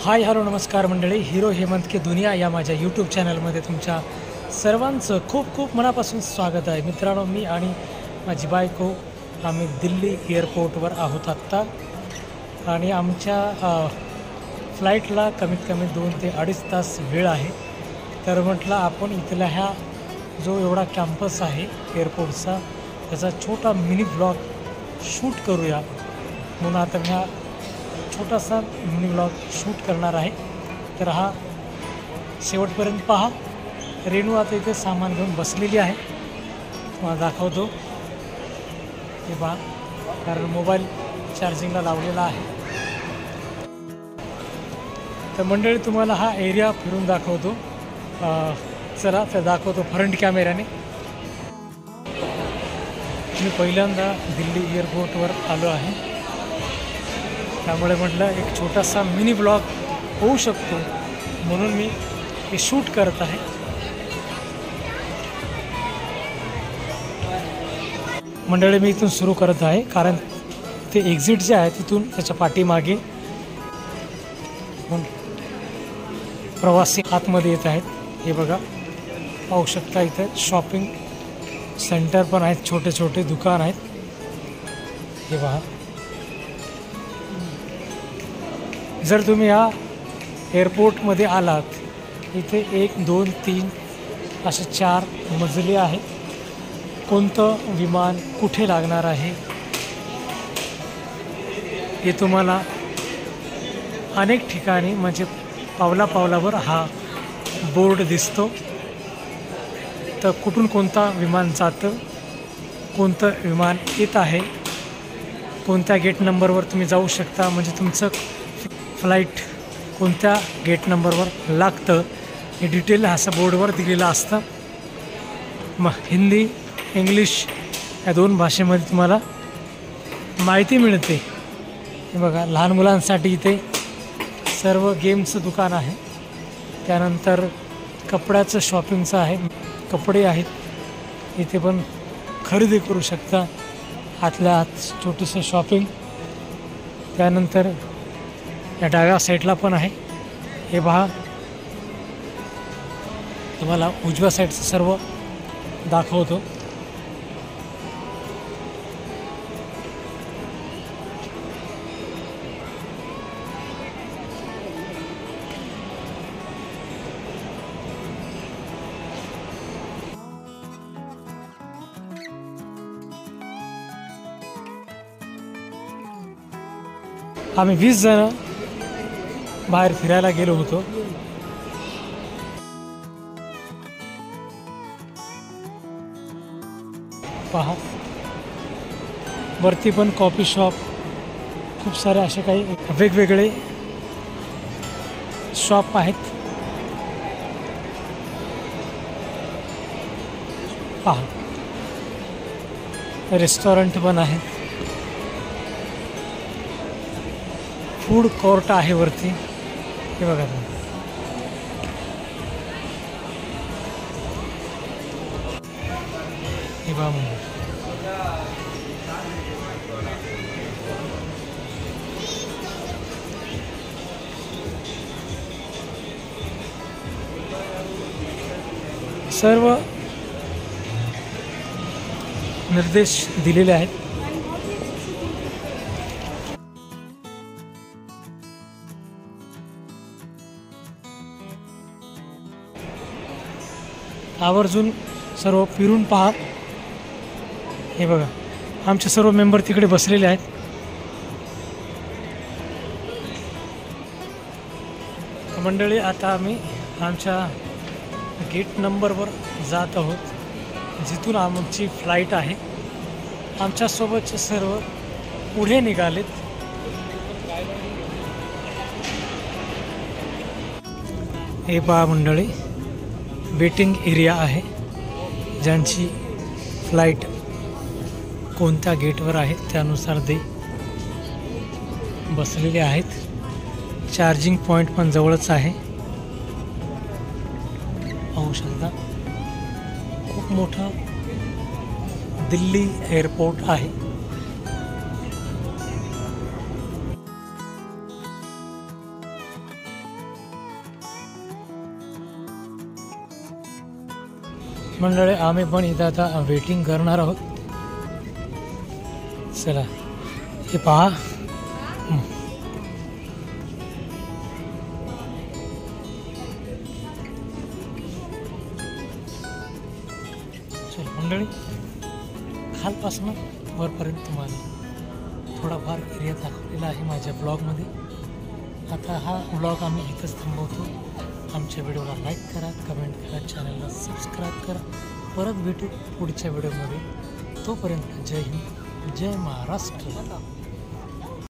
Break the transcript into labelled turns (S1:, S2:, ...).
S1: Hi hello नमस्कार मंडळी, hero Hemant के दुनिया या माझ्या यूट्यूब चॅनलमध्ये तुमच्या सर्वांचं खूप खूप मनापासून स्वागत आहे. मित्रांनो, मी आणि माझी बायको आम्ही दिल्ली एअरपोर्टवर आहोत आत्ता आणि आमच्या फ्लाईटला कमीत कमी 2 ते 2.5 तास वेळ आहे. तर म्हटलं आपण इथल्या ह्या जो एवढा कॅम्पस आहे एअरपोर्टचा त्याचा छोटा मिनी ब्लॉग शूट करूया म्हणून आता मी हा छोटासा मिनी ब्लॉग शूट करणार आहे. तर हा शेवटपर्यंत पहा. रेणू आता इथे सामान घेऊन बसलेली आहे, तुम्हाला दाखवतो हे पहा, कारण मोबाईल चार्जिंगला लावलेला आहे. तर मंडळी तुम्हाला हा एरिया फिरून दाखवतो. चला तर दाखवतो फ्रंट कॅमेऱ्याने. मी पहिल्यांदा दिल्ली एअरपोर्टवर आलो आहे, त्यामुळे म्हटलं एक छोटासा मिनी ब्लॉग होऊ शकतो म्हणून मी हे शूट करत आहे. मंडळी, मी इथून सुरू करत आहे कारण ते एक्झिट जे आहे तिथून त्याच्या पाठीमागे प्रवासी आतमध्ये येत आहेत. हे बघा, पाहू शकता इथं शॉपिंग सेंटर पण आहेत, छोटे छोटे दुकान आहेत. हे पहा, जर तुम्ही या एअरपोर्टमध्ये आलात इथे 1, 2, 3 असे 4 मजले आहेत. कोणतं विमान कुठे लागणार आहे हे तुम्हाला अनेक ठिकाणी म्हणजे पावला पावलावर हा बोर्ड दिसतो. तर कुठून कोणता विमान जातं, कोणतं विमान येत आहे, कोणत्या गेट नंबरवर तुम्ही जाऊ शकता, म्हणजे तुमचं फ्लाईट कोणत्या गेट नंबरवर लागतं हे डिटेल असं बोर्डवर दिलेलं असतं. मग हिंदी इंग्लिश या 2 भाषेमध्ये तुम्हाला माहिती मिळते. हे बघा, लहान मुलांसाठी इथे सर्व गेमचं दुकान आहे. त्यानंतर कपड्याचं शॉपिंगचं आहे, कपडे आहेत इथे पण खरेदी करू शकता. आतल्या आत छोटंसं शॉपिंग. त्यानंतर या डाव्या साईडला पण आहे. हे पहा, तुम्हाला उजव्या साईडचं सर्व दाखवतो. आम्ही 20 जण बाहेर फिरायला गेलो होतो. पहा, वरती पण कॉफी शॉप, खूप सारे असे काही वेगवेगळे शॉप आहेत. पहा, रेस्टॉरंट पण आहेत, फूड कोर्ट आहे वरती. हे बघा, हे बघा, सर्व निर्देश दिलेले आहेत. आवर्जून सर्व फिरून पहा. हे बघा, आमचे सर्व मेंबर तिकडे बसलेले आहेत. मंडळी, आता आम्ही आमच्या गेट नंबरवर जात आहोत, जिथून आमची फ्लाईट आहे. आमच्यासोबतचे सर्व पुढे निघालेत. हे पहा मंडळी, वेटिंग एरिया आहे, ज्यांची फ्लाईट कोणत्या गेटवर आहे त्यानुसार ते बसलेले आहेत. चार्जिंग पॉईंट पण जवळच आहे, पाहू शकता. खूप मोठं दिल्ली एअरपोर्ट आहे. मंडळी आम्ही पण इथं आता वेटिंग करणार आहोत. चला हे पहा. चला मंडळी, खालपासून वरपर्यंत तुम्हाला थोडाफार एरिया दाखवलेला आहे माझ्या ब्लॉगमध्ये. आता हा ब्लॉग आम्ही इथंच थांबवतो. आमच्या व्हिडिओला लाईक करा, कमेंट करा, चॅनलला सबस्क्राईब करा. परत भेटू पुढच्या व्हिडिओमध्ये. तोपर्यंत जय हिंद, जय महाराष्ट्र.